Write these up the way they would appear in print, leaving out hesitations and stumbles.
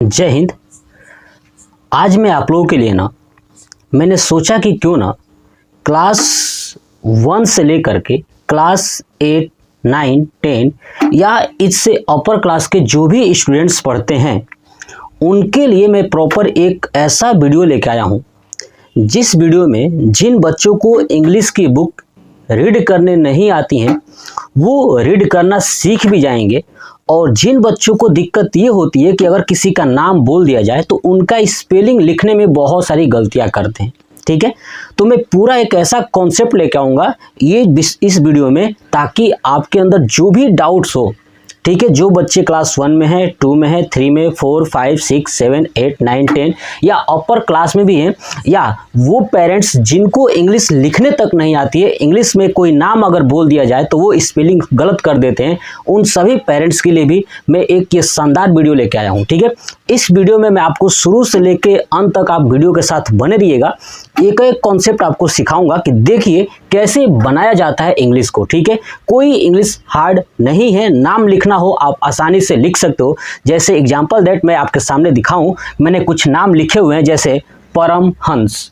जय हिंद। आज मैं आप लोगों के लिए मैंने सोचा कि क्यों क्लास 1 से लेकर के क्लास 8, 9, 10 या इससे अपर क्लास के जो भी स्टूडेंट्स पढ़ते हैं उनके लिए मैं प्रॉपर एक ऐसा वीडियो लेके आया हूँ, जिस वीडियो में जिन बच्चों को इंग्लिश की बुक रीड करने नहीं आती हैं वो रीड करना सीख भी जाएंगे, और जिन बच्चों को दिक्कत ये होती है कि अगर किसी का नाम बोल दिया जाए तो उनका स्पेलिंग लिखने में बहुत सारी गलतियां करते हैं। ठीक है, तो मैं पूरा एक ऐसा कॉन्सेप्ट लेके आऊँगा इस वीडियो में, ताकि आपके अंदर जो भी डाउट्स हो, ठीक है, जो बच्चे क्लास 1 में है, 2 में है, 3 में, 4, 5, 6, 7, 8, 9, 10 या अपर क्लास में भी हैं, या वो पेरेंट्स जिनको इंग्लिश लिखने तक नहीं आती है, इंग्लिश में कोई नाम अगर बोल दिया जाए तो वो स्पेलिंग गलत कर देते हैं, उन सभी पेरेंट्स के लिए भी मैं एक ये शानदार वीडियो लेके आया हूँ। ठीक है, इस वीडियो में मैं आपको शुरू से लेके अंत तक आप वीडियो के साथ बने रहिएगा। एक एक कॉन्सेप्ट आपको सिखाऊंगा कि देखिए कैसे बनाया जाता है इंग्लिश को। ठीक है, कोई इंग्लिश हार्ड नहीं है, नाम लिखना हो आप आसानी से लिख सकते हो। जैसे एग्जांपल दैट मैं आपके सामने दिखाऊं, मैंने कुछ नाम लिखे हुए हैं, जैसे परमहंस।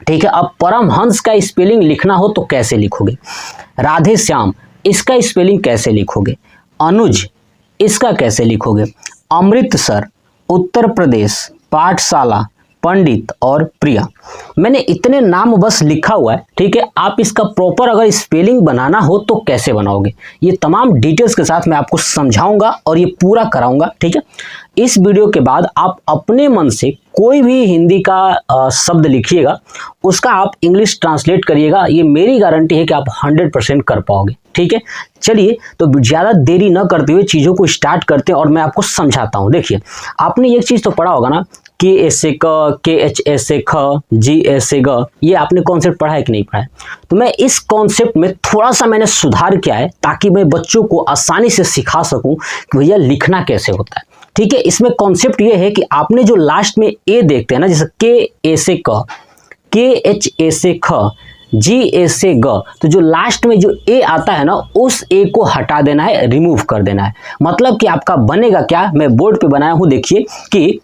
ठीक है, अब परमहंस का स्पेलिंग लिखना हो तो कैसे लिखोगे? राधे श्याम, इसका स्पेलिंग कैसे लिखोगे? अनुज, इसका कैसे लिखोगे? अमृतसर, उत्तर प्रदेश, पाठशाला, पंडित और प्रिया। मैंने इतने नाम बस लिखा हुआ है। ठीक है, आप इसका प्रॉपर अगर स्पेलिंग बनाना हो तो कैसे बनाओगे, ये तमाम डिटेल्स के साथ मैं आपको समझाऊंगा और ये पूरा कराऊंगा। ठीक है, इस वीडियो के बाद आप अपने मन से कोई भी हिंदी का शब्द लिखिएगा, उसका आप इंग्लिश ट्रांसलेट करिएगा, ये मेरी गारंटी है कि आप 100% कर पाओगे। ठीक है, चलिए तो ज़्यादा देरी न करते हुए चीज़ों को स्टार्ट करते हैं और मैं आपको समझाता हूँ। देखिए, आपने एक चीज़ तो पढ़ा होगा ना, के ऐसे क, के एच ऐसे ख, जी ऐसे ग, ये आपने कॉन्सेप्ट पढ़ा है कि नहीं पढ़ा है? तो मैं इस कॉन्सेप्ट में थोड़ा सा मैंने सुधार किया है, ताकि मैं बच्चों को आसानी से सिखा सकूं कि भैया लिखना कैसे होता है। ठीक है, इसमें कॉन्सेप्ट ये है कि आपने जो लास्ट में ए देखते हैं ना, जैसे के ऐसे क, के एच ऐसे ख, जी ऐसे ग, तो जो लास्ट में जो ए आता है ना, उस ए को हटा देना है, रिमूव कर देना है। मतलब कि आपका बनेगा क्या, मैं बोर्ड पे बनाया हूं, देखिए कि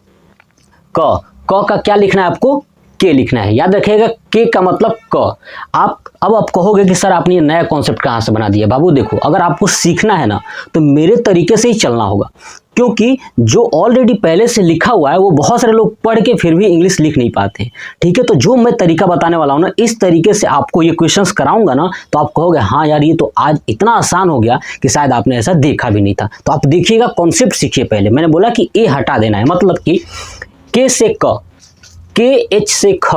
क का क्या लिखना है आपको? के लिखना है। याद रखिएगा, के का मतलब क। आप कहोगे कि सर आपने ये नया कॉन्सेप्ट कहाँ से बना दिया? बाबू देखो, अगर आपको सीखना है ना तो मेरे तरीके से ही चलना होगा, क्योंकि जो ऑलरेडी पहले से लिखा हुआ है वो बहुत सारे लोग पढ़ के फिर भी इंग्लिश लिख नहीं पाते हैं। ठीक है, तो जो मैं तरीका बताने वाला हूँ ना, इस तरीके से आपको ये क्वेश्चंस कराऊंगा ना, तो आप कहोगे हाँ यार, ये तो आज इतना आसान हो गया कि शायद आपने ऐसा देखा भी नहीं था। तो आप देखिएगा, कॉन्सेप्ट सीखिए। पहले मैंने बोला कि ए हटा देना है, मतलब कि के से क, के एच से ख,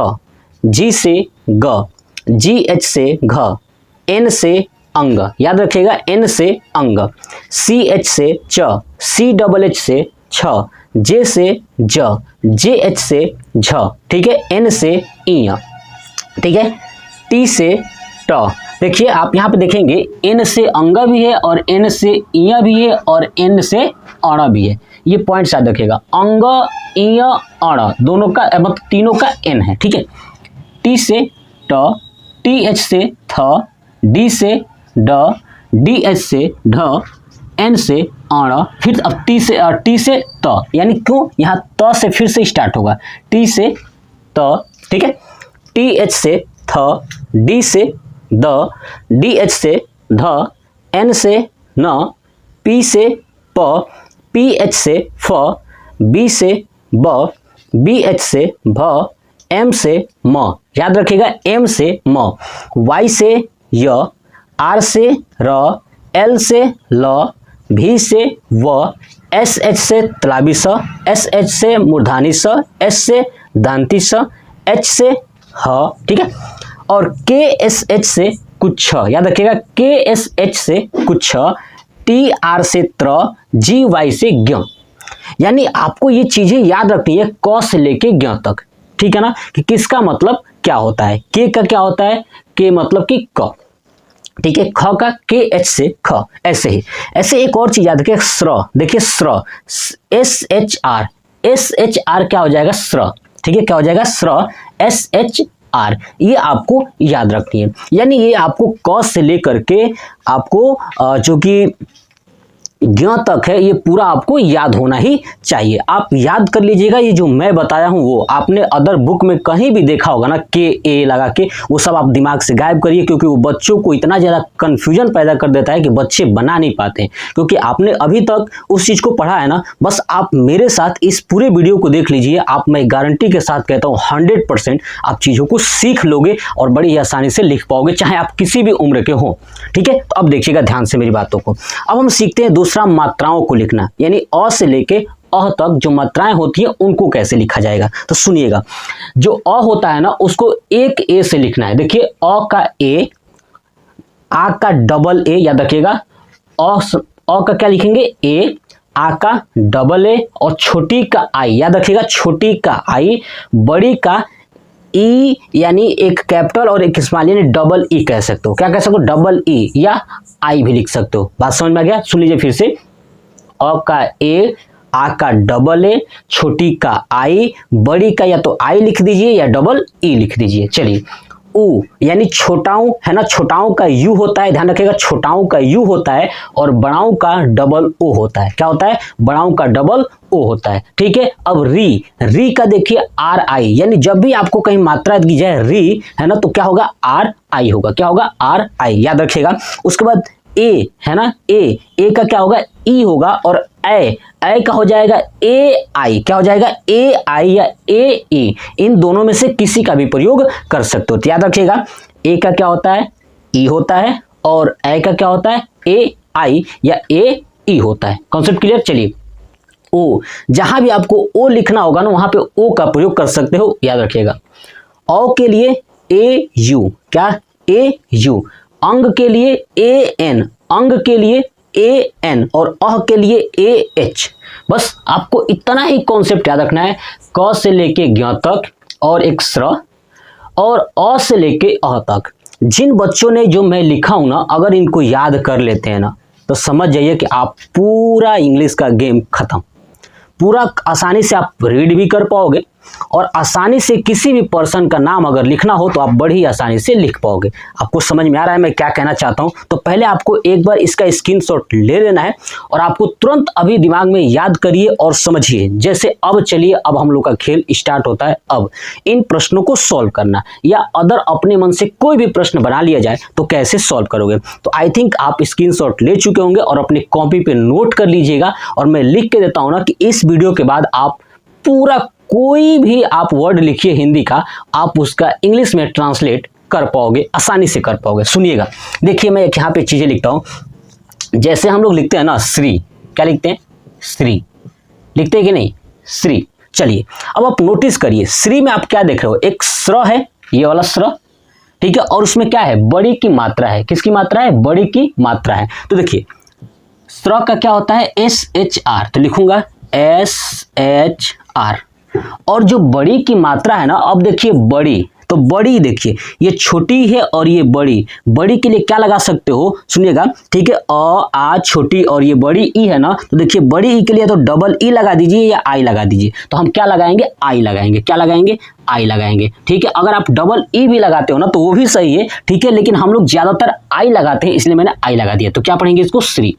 जी से ग, जी एच से घ, एन से अंग, याद रखिएगा एन से अंग, सी एच से च, सी डबल एच से छ, जे से ज, जे एच से झ, ठीक है, एन से इ, ठीक है, टी से ट। देखिए आप यहाँ पे देखेंगे एन से अंगा भी है और एन से इया भी है और एन से अड़ा भी है। ये पॉइंट याद रखिएगा, अंग, इया, अड़ा, दोनों का मतलब तीनों का एन है। ठीक है, टी से ट, टी एच से थ, डी से ड, डी एच से ढ, एन से अड़ा, फिर अब टी से त, यानी क्यों यहाँ त से फिर से स्टार्ट होगा, टी से त। ठीक है, टी एच से थ, डी से द, डी एच से ध, एन से न, पी से प, पी एच से फ, बी से ब, बी एच से भ, एम से म, याद रखिएगा एम से म, वाई से य, आर से र, एल से ल, भी से व, एस एच से तलाबी स, एस एच से मूर्धानी स, एस से दांती स, एच से ह। ठीक है, और के एस एच से कुछ, याद रखिएगा के एस एच से कुछ, टी आर से त्र, जी वाई से ज्ञ। यानी आपको ये चीजें याद रखनी है क से लेके ज्ञ तक। ठीक है ना, कि किसका मतलब क्या होता है, के का क्या होता है, के मतलब कि क। ठीक है, ख का के एच से ख, ऐसे एक और चीज याद रखिए, स्र। देखिए स्र, एस एच आर क्या हो जाएगा, स्र। ठीक है, क्या हो जाएगा, स्र, एस एच आर, ये आपको याद रखनी है। यानी ये आपको क से लेकर के आपको जो कि ज्ञ तक है, ये पूरा आपको याद होना ही चाहिए। आप याद कर लीजिएगा, ये जो मैं बताया हूँ वो आपने अदर बुक में कहीं भी देखा होगा ना, के ए लगा के, वो सब आप दिमाग से गायब करिए, क्योंकि वो बच्चों को इतना ज़्यादा कन्फ्यूजन पैदा कर देता है कि बच्चे बना नहीं पाते हैं। क्योंकि आपने अभी तक उस चीज़ को पढ़ा है ना, बस आप मेरे साथ इस पूरे वीडियो को देख लीजिए, आप, मैं गारंटी के साथ कहता हूँ 100% आप चीज़ों को सीख लोगे और बड़ी आसानी से लिख पाओगे, चाहे आप किसी भी उम्र के हो। ठीक है, तो अब देखिएगा ध्यान से मेरी बातों को। अब हम सीखते हैं दूसरा, मात्राओं को लिखना, यानी अ से लेके अ तक जो मात्राएं होती हैं उनको कैसे लिखा जाएगा। तो सुनिएगा, जो अ होता है ना उसको एक ए से लिखना है। देखिए, अ का ए, आ का डबल ए, याद रखिएगा, अ का क्या लिखेंगे, ए, आ का डबल ए और छोटी का आई, याद रखिएगा, छोटी का आई, बड़ी का ई, यानी एक कैपिटल और एक स्मॉल, यानी डबल ई कह सकते हो। क्या कह सकते हो, डबल ई, या आई भी लिख सकते हो। बात समझ में आ गया? सुन लीजिए फिर से, अ का ए, आ का डबल ए, छोटी का आई, बड़ी का या तो आई लिख दीजिए या डबल ई लिख दीजिए। चलिए, उ यानी छोटाऊ है ना, छोटाऊ का यू होता है, ध्यान रखिएगा, छोटाऊ का यू होता है और बड़ाऊ का डबल ओ होता है। क्या होता है, बड़ाऊ का डबल ओ होता है। ठीक है, अब री, री का देखिए आर आई, यानी जब भी आपको कहीं मात्रा दी जाए री, है ना, तो क्या होगा, आर आई होगा। क्या होगा, आर आई, याद रखिएगा। उसके बाद ए है ना, ए का क्या होगा, ई होगा, और ए का हो जाएगा ए आई। क्या हो जाएगा, ए आई या ए ई, इन दोनों में से किसी का भी प्रयोग कर सकते हो। तो याद रखिएगा, ए का क्या होता है, ई होता है, और ए का क्या होता है, ए आई या ए ई होता है। Concept clear? चलिए, ओ, जहां भी आपको ओ लिखना होगा ना वहां पे ओ का प्रयोग कर सकते हो, याद रखिएगा। औ के लिए ए यू, क्या, ए यू, अंग के लिए ए एन, अंग के लिए ए एन, और अह के लिए ए एच। बस आपको इतना ही कॉन्सेप्ट याद रखना है, क से लेके ज्ञ तक, और एक स्र, और अ से लेके अह तक। जिन बच्चों ने जो मैं लिखा हूं ना, अगर इनको याद कर लेते हैं ना, तो समझ जाइए कि आप पूरा इंग्लिश का गेम खत्म। पूरा आसानी से आप रीड भी कर पाओगे, और आसानी से किसी भी पर्सन का नाम अगर लिखना हो तो आप बड़ी आसानी से लिख पाओगे। आपको समझ में आ रहा है मैं क्या कहना चाहता हूं? तो पहले आपको एक बार इसका स्क्रीनशॉट ले लेना है, और आपको तुरंत अभी दिमाग में याद करिए और समझिए। जैसे अब चलिए, अब हम लोग का खेल स्टार्ट होता है। अब इन प्रश्नों को सॉल्व करना, या अदर अपने मन से कोई भी प्रश्न बना लिया जाए तो कैसे सॉल्व करोगे। तो आई थिंक आप स्क्रीनशॉट ले चुके होंगे और अपनी कॉपी पे नोट कर लीजिएगा। और मैं लिख के देता हूं ना कि इस वीडियो के बाद आप पूरा कोई भी आप वर्ड लिखिए हिंदी का, आप उसका इंग्लिश में ट्रांसलेट कर पाओगे, आसानी से कर पाओगे। सुनिएगा, देखिए मैं यहाँ पे चीजें लिखता हूं। जैसे हम लोग लिखते हैं ना श्री, क्या लिखते हैं, श्री लिखते हैं कि नहीं, श्री। चलिए, अब आप नोटिस करिए, श्री में आप क्या देख रहे हो, एक स्र है, ये वाला स्र, ठीक है, और उसमें क्या है, बड़ी की मात्रा है। किसकी मात्रा है, बड़ी की मात्रा है। तो देखिए, स्र का क्या होता है, एस एच आर, तो लिखूंगा एस एच आर। और जो बड़ी की मात्रा है ना, अब देखिए बड़ी, तो बड़ी देखिए, ये छोटी है और ये बड़ी, बड़ी के लिए क्या लगा सकते हो, सुनिएगा, ठीक है, अ आ छोटी और ये बड़ी ई है ना, तो देखिए बड़ी ई के लिए तो डबल ई लगा दीजिए या आई लगा दीजिए। तो हम क्या लगाएंगे, आई लगाएंगे। क्या लगाएंगे, आई लगाएंगे। ठीक है, अगर आप डबल ई भी लगाते हो ना तो वो भी सही है, ठीक है, लेकिन हम लोग ज्यादातर आई लगाते हैं, इसलिए मैंने आई लगा दिया। तो क्या पढ़ेंगे इसको, श्री।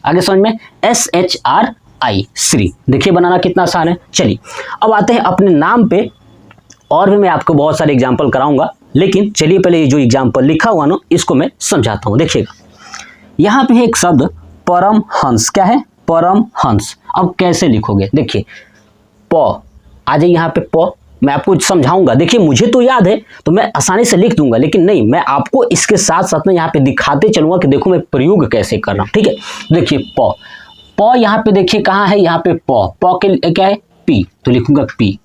आगे समझ में, एस एच आर आई, श्री। देखिए बनाना कितना आसान है। चलिए, अब आते हैं अपने नाम पे, और भी मैं आपको बहुत सारे एग्जाम्पल कराऊंगा, लेकिन चलिए पहले ये जो एग्जाम्पल लिखा हुआ ना इसको मैं समझाता हूं। देखिएगा, यहाँ पे है एक शब्द परमहंस। क्या है, परमहंस। अब कैसे लिखोगे, देखिए, प आ जाइए यहाँ पे, प मैं आपको समझाऊंगा। देखिए मुझे तो याद है तो मैं आसानी से लिख दूंगा, लेकिन नहीं, मैं आपको इसके साथ साथ में यहाँ पे दिखाते चलूंगा कि देखो मैं प्रयोग कैसे कर रहा हूँ। ठीक है, देखिए प यहाँ पे देखिए कहाँ है, यहाँ पे प के क्या है, पी, तो लिखूंगा पी।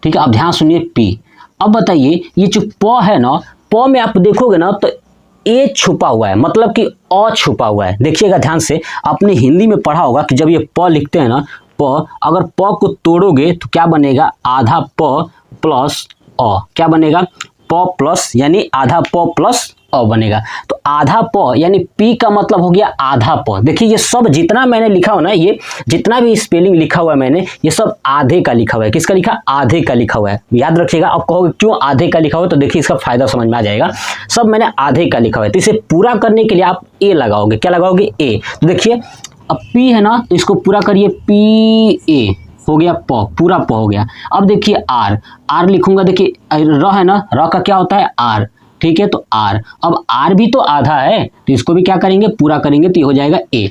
ठीक है, अब ध्यान सुनिए, पी। अब बताइए, ये जो प है ना, प में आप देखोगे ना तो ए छुपा हुआ है, मतलब कि अ छुपा हुआ है। देखिएगा ध्यान से, आपने हिंदी में पढ़ा होगा कि जब ये प लिखते हैं ना, प, अगर प को तोड़ोगे तो क्या बनेगा, आधा प प्लस अ। क्या बनेगा, प प्लस, यानी आधा प प्लस अ अ बनेगा। तो आधा प यानी पी का मतलब हो गया आधा प। देखिए ये सब जितना मैंने लिखा हो ना, ये जितना भी स्पेलिंग लिखा हुआ है मैंने, ये सब आधे का लिखा हुआ है। किसका लिखा? आधे का लिखा हुआ है। याद रखिएगा। अब कहोगे क्यों आधे का लिखा हुआ है, तो देखिए इसका फायदा समझ में आ जाएगा। सब मैंने आधे का लिखा हुआ है, तो इसे पूरा करने के लिए आप ए लगाओगे। क्या लगाओगे? ए। तो देखिए अब पी है ना, तो इसको पूरा करिए, पी ए हो गया, प पूरा प हो गया। अब देखिए आर, आर लिखूंगा। देखिए र है ना, र का क्या होता है? आर। ठीक है, तो आर। अब आर भी तो आधा है, तो इसको भी क्या करेंगे? पूरा करेंगे, तो ये हो जाएगा ए।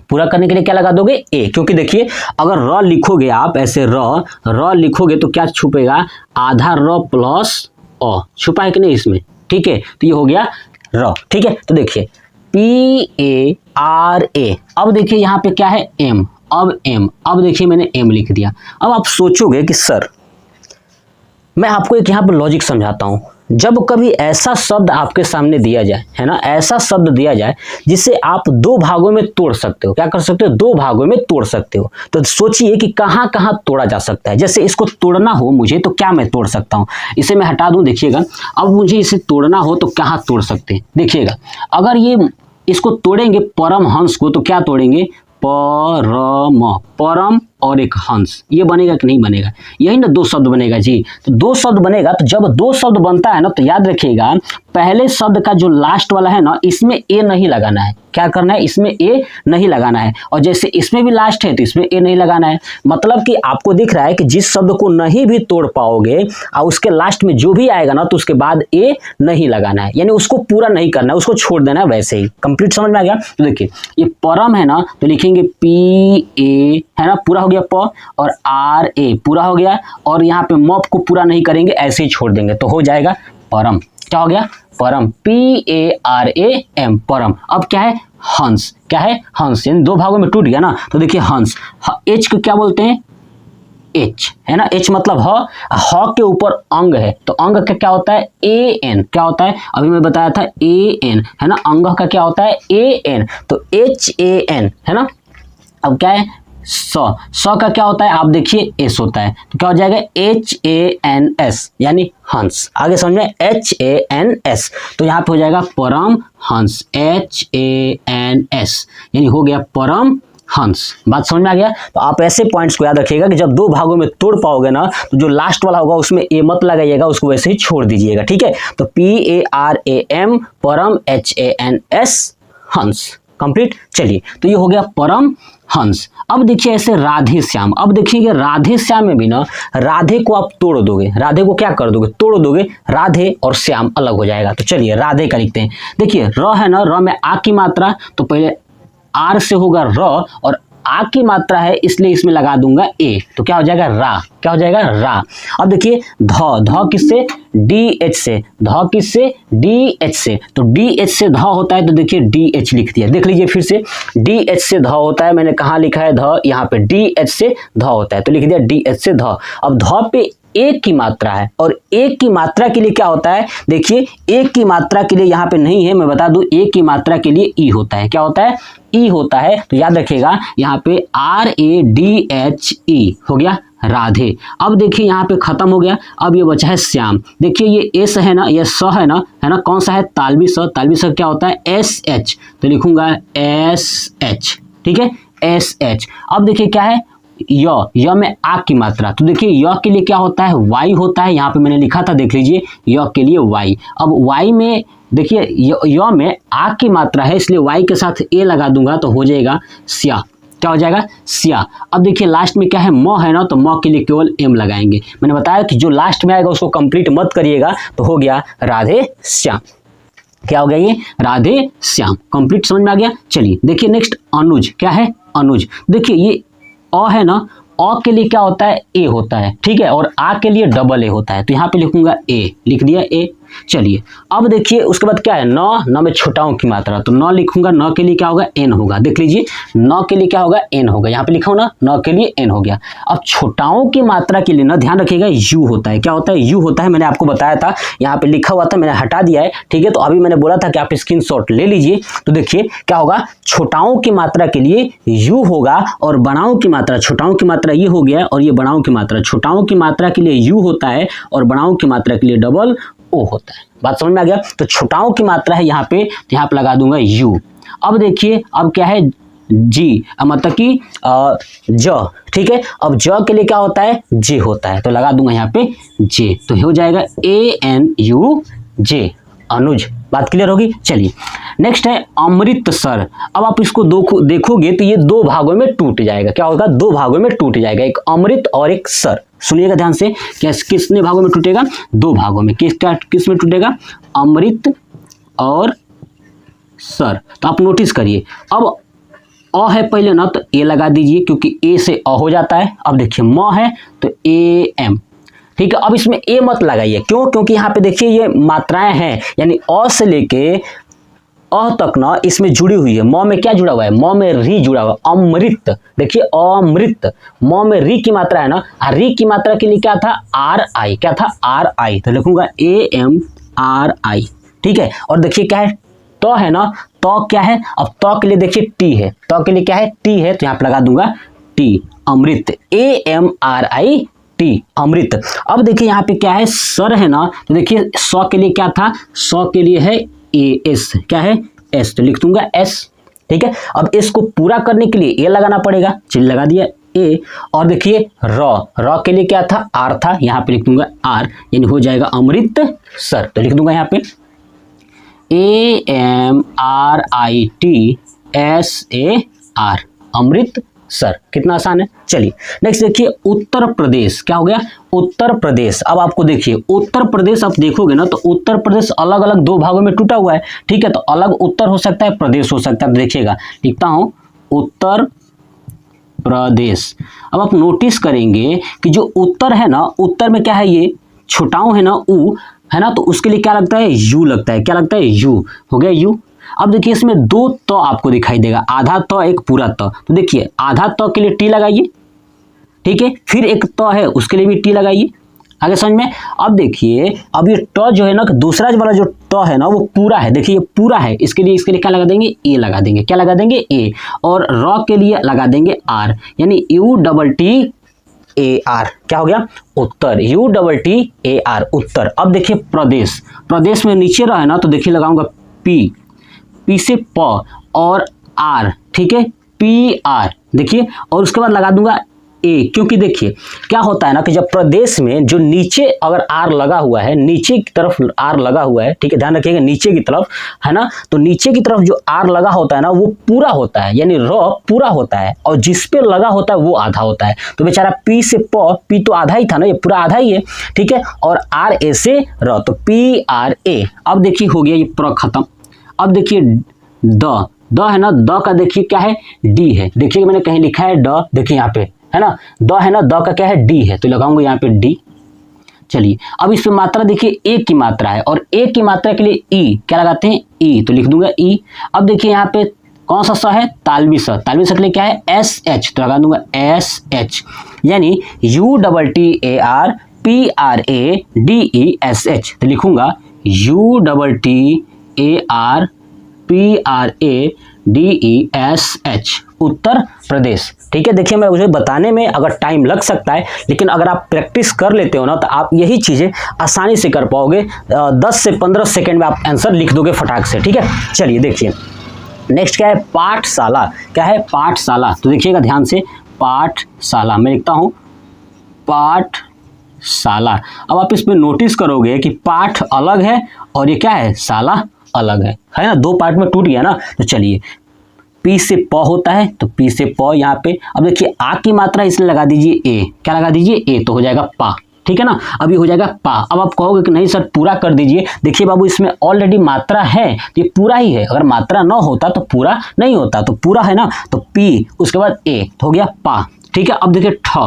पूरा करने के लिए क्या लगा दोगे? ए। क्योंकि देखिए अगर र लिखोगे आप ऐसे, र लिखोगे तो क्या छुपेगा? आधा र प्लस अ छुपा है कि नहीं इसमें? ठीक है, तो ये हो गया र। ठीक है, तो देखिए पी ए आर ए। अब देखिए यहाँ पे क्या है? एम। अब एम, अब देखिए मैंने एम लिख दिया। अब आप सोचोगे कि सर मैं आपको एक यहाँ पर लॉजिक समझाता हूँ। जब कभी ऐसा शब्द आपके सामने दिया जाए, है ना, ऐसा शब्द दिया जाए जिसे आप दो भागों में तोड़ सकते हो, क्या कर सकते हो? दो भागों में तोड़ सकते हो। तो सोचिए कि कहाँ कहाँ तोड़ा जा सकता है। जैसे इसको तोड़ना हो मुझे, तो क्या मैं तोड़ सकता हूँ? इसे मैं हटा दूं। देखिएगा अब मुझे इसे तोड़ना हो तो कहाँ तोड़ सकते हैं? देखिएगा अगर ये इसको तोड़ेंगे परमहंस को, तो क्या तोड़ेंगे? परम और एक हंस, ये बनेगा कि नहीं बनेगा? यही ना दो शब्द बनेगा जी। तो दो शब्द बनेगा, तो जब दो शब्द बनता है ना, तो याद रखिएगा पहले शब्द का जो लास्ट वाला है ना, इसमें ए नहीं लगाना है। क्या करना है? इसमें ए नहीं लगाना है। और जैसे इसमें भी लास्ट है तो इसमें ए नहीं लगाना है। मतलब कि आपको दिख रहा है कि जिस शब्द को नहीं भी तोड़ पाओगे और उसके लास्ट में जो भी आएगा ना, तो उसके बाद ए नहीं लगाना है, यानी उसको पूरा नहीं करना है, उसको छोड़ देना है वैसे ही। कंप्लीट समझ में आ गया? तो देखिए ये परम है ना, तो लिखेंगे पी ए, है ना, पूरा हो गया प, और आर ए पूरा हो गया, और यहाँ पे म को पूरा नहीं करेंगे, ऐसे ही छोड़ देंगे, तो हो जाएगा परम। क्या हो गया? Param. P A R A M, Param. अब क्या है? हंस। क्या है? हंस। यानी दो भागों में टूट गया ना, तो देखिए हंस। एच को क्या बोलते हैं? एच, है ना, एच मतलब ह के ऊपर अंग है, तो अंग का क्या होता है? A N. क्या होता है? अभी मैं बताया था ए एन, है ना, अंग का क्या होता है? ए एन, तो एच ए एन, है ना। अब क्या है? स का क्या होता है? आप देखिए एस होता है, तो क्या हो जाएगा? एच ए एन एस, यानी हंस। आगे समझ में? एच ए एन एस, तो यहाँ पे हो जाएगा Param Hans, H A N S, यानी हो गया परम हंस। बात समझ में आ गया? तो आप ऐसे पॉइंट्स को याद रखिएगा कि जब दो भागों में तोड़ पाओगे ना, तो जो लास्ट वाला होगा उसमें ए मत लगाइएगा, उसको वैसे ही छोड़ दीजिएगा। ठीक है, तो P A R A M, Param, H A N S, Hans. Complete. चलिए, तो ये हो गया परम हंस। अब देखिए ऐसे राधे श्याम। अब देखिए राधे श्याम में भी ना, राधे को आप तोड़ दोगे, राधे को क्या कर दोगे? तोड़ दोगे, राधे और श्याम अलग हो जाएगा। तो चलिए राधे का लिखते हैं। देखिए र है ना, र में आ की मात्रा, तो पहले आर से होगा र, और आ की मात्रा है इसलिए इसमें लगा दूंगा ए, तो क्या हो जाएगा? रा। क्या हो जाएगा? रा। अब देखिए ध किससे? डी एच से। ध किससे? डी एच से। तो डी एच से ध होता है, तो देखिए डी एच लिख दिया। देख लीजिए फिर से, डी एच से ध होता है। मैंने कहाँ लिखा है ध? यहाँ पे डी एच से ध होता है, तो लिख दिया डी एच से ध। अब ध पे एक की मात्रा है, और एक की मात्रा के लिए क्या होता है? देखिए एक की मात्रा के लिए यहाँ पे नहीं है, मैं बता दूं, एक की मात्रा के लिए ई होता है। क्या होता है? ई होता है। तो याद रखिएगा यहाँ पे R A D H E हो गया राधे। अब देखिए यहाँ पे खत्म हो गया। अब ये बचा है श्याम। देखिए ये एस है ना, ये स है ना, है ना, कौन सा है? तालवी स। तालवी स क्या होता है? एस एच, तो लिखूंगा एस एच। ठीक है, एस एच। अब देखिए क्या है? य में आ की मात्रा, तो देखिए य के लिए क्या होता है? वाई होता है। यहाँ पे मैंने लिखा था, देख लीजिए, य के लिए वाई। अब वाई में देखिए य में आ की मात्रा है, इसलिए वाई के साथ ए लगा दूंगा, तो हो जाएगा स्या। क्या हो जाएगा? स्या। अब देखिए लास्ट में क्या है? म है ना, तो म के लिए केवल एम लगाएंगे। मैंने बताया कि जो लास्ट में आएगा उसको कंप्लीट मत करिएगा, तो हो गया राधे श्याम। क्या हो गया? ये राधे श्याम। कंप्लीट समझ में आ गया? चलिए देखिए नेक्स्ट अनुज। क्या है? अनुज। देखिए ये अ है ना, अ के लिए क्या होता है? ए होता है। ठीक है, और आ के लिए डबल ए होता है, तो यहाँ पे लिखूंगा ए, लिख दिया ए। चलिए अब देखिए उसके बाद क्या है? न में छोटाओं की मात्रा, तो न लिखूंगा, न के लिए क्या होगा? एन होगा। देख लीजिए न के लिए क्या होगा? एन होगा। यहाँ पे लिखा हो ना, न के लिए एन हो गया। अब छोटाओं की मात्रा के लिए ना ध्यान रखिएगा, यू होता है। क्या होता है? यू होता है। मैंने आपको बताया था, यहाँ पे लिखा हुआ था, मैंने हटा दिया है। ठीक है, तो अभी मैंने बोला था कि आप स्क्रीनशॉट ले लीजिए। तो देखिए क्या होगा? छोटाओं की मात्रा के लिए यू होगा, और बड़ाओं की मात्रा, छोटाओं की मात्रा ये हो गया, और ये बड़ाओं की मात्रा, छोटाओं की मात्रा के लिए यू होता है, और बड़ाओं की मात्रा के लिए डबल ओ होता है। बात समझ में आ गया। तो छुटाओं की मात्रा है यहाँ पे, तो यहाँ पे लगा दूंगा यू। अब देखिए अब क्या है जी, मतलब कि ज, ठीक है। अब ज के लिए क्या होता है, जे होता है, तो लगा दूंगा यहाँ पे जे, तो हो जाएगा ANUJ, अनुज। बात क्लियर होगी। चलिए नेक्स्ट है अमृतसर। अब आप इसको देखोगे तो ये दो भागों में टूट जाएगा। क्या होगा, दो भागों में टूट जाएगा, एक अमृत और एक सर। सुनिएगा ध्यान से, किसने भागों में टूटेगा, दो भागों में। किस में टूटेगा, अमृत और सर। तो आप नोटिस करिए, अब अ है पहले ना, तो ए लगा दीजिए क्योंकि ए से अ हो जाता है। अब देखिए म है तो AM, ठीक है। अब इसमें ए मत लगाइए, क्यों, क्योंकि यहाँ पे देखिए ये मात्राएं हैं, यानी अ से लेके अ तक ना इसमें जुड़ी हुई है। म में क्या जुड़ा हुआ है, म में री जुड़ा हुआ है, अमृत। देखिए अमृत, म में री की मात्रा है ना, री की मात्रा के लिए क्या था, RI, क्या था, RI, तो लिखूंगा AMRI, ठीक है। और देखिए क्या है, तो है ना, तो क्या है, अब तो के लिए देखिए टी है, तो के लिए क्या है, टी है, तो यहाँ पे लगा दूंगा टी, अमृत, AMRIT, अमृत। अब देखिए यहाँ पे क्या है, सर है ना, तो देखिए सौ के लिए क्या था, सौ के लिए है AS, क्या है, S, तो लिख दूंगा S, ठीक है। अब इसको पूरा करने के लिए ए लगाना पड़ेगा, चलिए लगा दिया ए। और देखिए र के लिए क्या था, R था, यहाँ पे लिख दूंगा R, यानी हो जाएगा अमृत सर, तो लिख दूंगा यहाँ पे AMRITSAR, अमृत सर। कितना आसान है। चलिए नेक्स्ट देखिए उत्तर प्रदेश। क्या हो गया, उत्तर प्रदेश। अब आपको देखिए उत्तर प्रदेश, आप देखोगे ना तो उत्तर प्रदेश अलग अलग दो भागों में टूटा हुआ है, ठीक है। तो अलग उत्तर हो सकता है, प्रदेश हो सकता है। तो देखिएगा, लिखता हूं उत्तर प्रदेश। अब आप नोटिस करेंगे कि जो उत्तर है ना, उत्तर में क्या है, ये छुटाऊ है ना, उ है ना, तो उसके लिए क्या लगता है, यू लगता है। क्या लगता है, यू, हो गया यू। अब देखिए इसमें दो तो आपको दिखाई देगा, आधा तो एक पूरा तो देखिए आधा तो के लिए टी लगाइए, ठीक है। फिर एक तो है उसके लिए भी टी लगाइए, आगे समझ में। अब देखिए अब ये ट जो है ना, दूसरा वाला जो ट है ना वो पूरा है, देखिए ये पूरा है, इसके लिए क्या लगा देंगे, ए लगा देंगे। क्या लगा देंगे, ए। और र के लिए लगा देंगे R, यानी UTTAR। क्या हो गया, उत्तर, UTTAR, उत्तर। अब देखिए प्रदेश, प्रदेश में नीचे रहा है ना, तो देखिए लगाऊंगा P से प और R, ठीक है, PR, देखिए। और उसके बाद लगा दूंगा ए, क्योंकि देखिए क्या होता है ना कि जब प्रदेश में जो नीचे अगर R लगा हुआ है, नीचे की तरफ R लगा हुआ है, ठीक है, ध्यान रखिएगा, नीचे की तरफ है ना, तो नीचे की तरफ जो R लगा होता है ना वो पूरा होता है, यानी र पूरा होता है, और जिस पे लगा होता है वो आधा होता है। तो बेचारा P से P तो आधा ही था ना, ये पूरा आधा ही है, ठीक है। और RA से र, तो PRA। अब देखिए हो गया ये पूरा खत्म। अब देखिए द है ना, द का देखिए क्या है, डी है। देखिए मैंने कहीं लिखा है ड, देखिए यहाँ पे है ना, द है ना, द का क्या है, डी है, तो लगाऊंगा यहाँ पे डी। चलिए अब इस पे मात्रा देखिए ए की मात्रा है, और ए की मात्रा के लिए ई, क्या लगाते हैं, ई, तो लिख दूंगा ई। अब देखिए यहाँ पे कौन सा स है, तालवी स, तालवी स के लिए क्या है, SH, तो लगा दूंगा SH, यानी UTTARPRADESH, तो लिखूंगा UTTARPRADESH, उत्तर प्रदेश, ठीक है। देखिए मैं मुझे बताने में अगर टाइम लग सकता है, लेकिन अगर आप प्रैक्टिस कर लेते हो ना तो आप यही चीजें आसानी से कर पाओगे। 10 से 15 सेकंड में आप आंसर लिख दोगे फटाक से, ठीक है। चलिए देखिए नेक्स्ट क्या है, पाठशाला। क्या है, पाठशाला, तो देखिएगा ध्यान से, पाठशाला मैं लिखता हूं पाठशाला। अब आप इसमें नोटिस करोगे कि पाठ अलग है और ये क्या है, शाला अलग है ना, दो पार्ट में टूट गया ना। तो चलिए P से प होता है, तो P से प यहाँ पे। अब देखिए आ की मात्रा इसलिए लगा दीजिए ए, क्या लगा दीजिए, ए, तो हो जाएगा पा, ठीक है ना। अब ये हो जाएगा पा। अब आप कहोगे कि नहीं सर पूरा कर दीजिए, देखिए बाबू इसमें ऑलरेडी मात्रा है तो ये पूरा ही है, अगर मात्रा ना होता तो पूरा नहीं होता, तो पूरा है ना, तो P उसके बाद ए, तो हो गया पा, ठीक है। अब देखिए ठ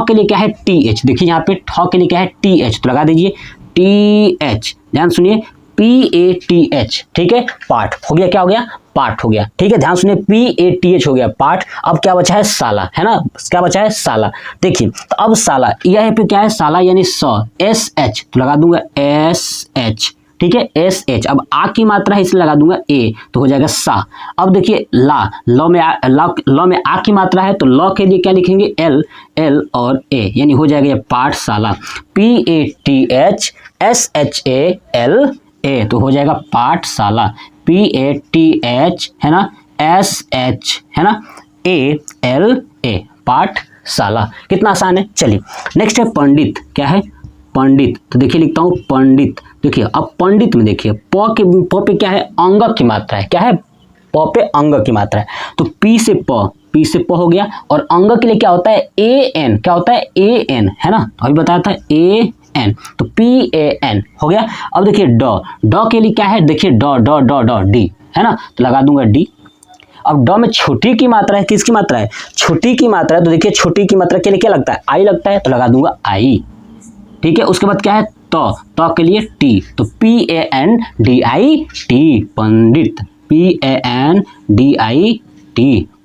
के लिए क्या है, TH, देखिए यहाँ पे ठ के लिए क्या है, TH, तो लगा दीजिए TH, ध्यान सुनिए PATH, ठीक है, पाठ हो गया। क्या हो गया, पाठ हो गया, ठीक है। ध्यान सुनिए PATH हो गया पाठ। अब क्या बचा है, साला, है ना, क्या बचा है, साला। देखिए तो अब साला, यह पे क्या है, साला यानी SH, तो लगा दूंगा SH, ठीक है, एस एच। अब आ की मात्रा है इसलिए लगा दूंगा ए, तो हो जाएगा सा। अब देखिए ला, ल में आ की मात्रा है तो ल के लिए क्या लिखेंगे, एल, एल और ए, यानी हो जाएगा ये पाठशाला, PATHSHALA, तो हो जाएगा पाठशाला, PATH है ना, SH है ना, ALA, पाठशाला। कितना आसान है। चलिए नेक्स्ट है पंडित। क्या है, पंडित। तो देखिए लिखता हूँ पंडित। देखिए अब पंडित में देखिए प पे क्या है, अंग की मात्रा है। क्या है, प पे अंग की मात्रा है, तो पी से प हो गया। और अंग के लिए क्या होता है, AN, क्या होता है, AN है ना, अभी बताया था AN, तो PAN हो गया। अब देखिए ड के लिए क्या है, देखिए डी है ना, तो लगा दूंगा डी। अब ड में छोटी की मात्रा है, किसकी मात्रा है, छोटी की मात्रा है, तो देखिए छोटी की मात्रा के लिए क्या लगता है, आई लगता है, तो लगा दूंगा आई। ठीक है, उसके बाद क्या है, त के लिए टी, तो PANDIT, पंडित, PANDIT,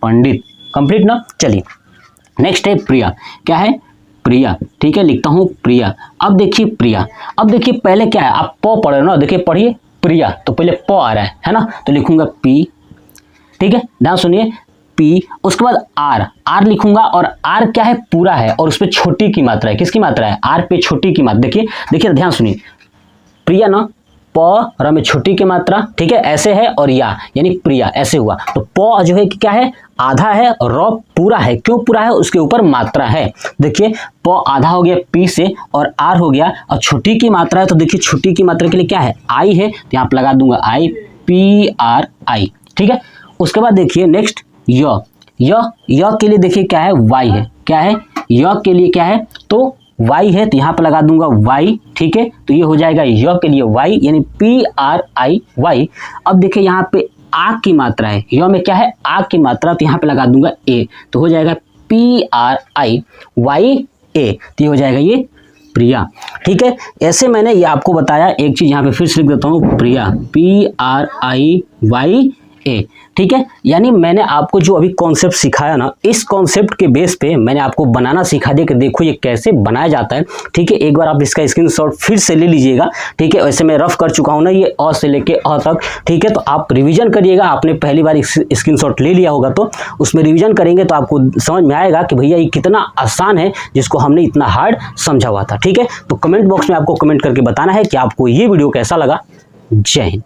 पंडित। कंप्लीट ना। चलिए नेक्स्ट है प्रिया। क्या है, प्रिया। ठीक है, लिखता हूँ प्रिया। अब देखिए प्रिया, अब देखिए पहले क्या है, आप प पढ़ रहे हो ना, देखिए पढ़िए प्रिया, तो पहले प आ रहा है ना, तो लिखूंगा पी। ठीक है, ध्यान सुनिए, पी, उसके बाद आर लिखूंगा, और आर क्या है, पूरा है, और उस पर छोटी की मात्रा है, किसकी मात्रा है, आर पे छोटी की मात्रा। देखिए ध्यान सुनिए, प्रिया ना, प र में छोटी की मात्रा, ठीक है, ऐसे है, और या यानी प्रिया ऐसे हुआ, तो प जो है कि क्या है, आधा है, और र पूरा है। क्यों पूरा है, उसके ऊपर मात्रा है। देखिए प आधा हो गया पी से, और आर हो गया, और छोटी की मात्रा है, तो देखिए छोटी की मात्रा के लिए क्या है, आई है, तो यहाँ पे लगा दूंगा आई, PRI। ठीक है, उसके बाद देखिए नेक्स्ट य के लिए देखिए क्या है, वाई है। क्या है, य के लिए क्या है, तो वाई है, तो यहाँ पे लगा दूंगा वाई। ठीक है, तो ये हो जाएगा य के लिए वाई, यानी PRIY। अब देखिए यहाँ पे आ की मात्रा है, य में क्या है, आ की मात्रा, तो यहाँ पे लगा दूंगा ए, तो हो जाएगा PRIYA, तो ये हो जाएगा ये प्रिया। ठीक है, ऐसे मैंने ये आपको बताया। एक चीज यहाँ पे फिर से लिख देता हूँ, प्रिया, PRIYA। ठीक है, यानी मैंने आपको जो अभी कॉन्सेप्ट सिखाया ना, इस कॉन्सेप्ट के बेस पे मैंने आपको बनाना सिखा दिया कि देखो ये कैसे बनाया जाता है। ठीक है, एक बार आप इसका स्क्रीनशॉट फिर से ले लीजिएगा। ठीक है, वैसे मैं रफ कर चुका हूँ ना ये अ से लेके अ तक। ठीक है, तो आप रिवीजन करिएगा। आपने पहली बार स्क्रीनशॉट ले लिया होगा तो उसमें रिवीजन करेंगे तो आपको समझ में आएगा कि भैया ये कितना आसान है, जिसको हमने इतना हार्ड समझा हुआ था। ठीक है, तो कमेंट बॉक्स में आपको कमेंट करके बताना है कि आपको ये वीडियो कैसा लगा। जय हिंद।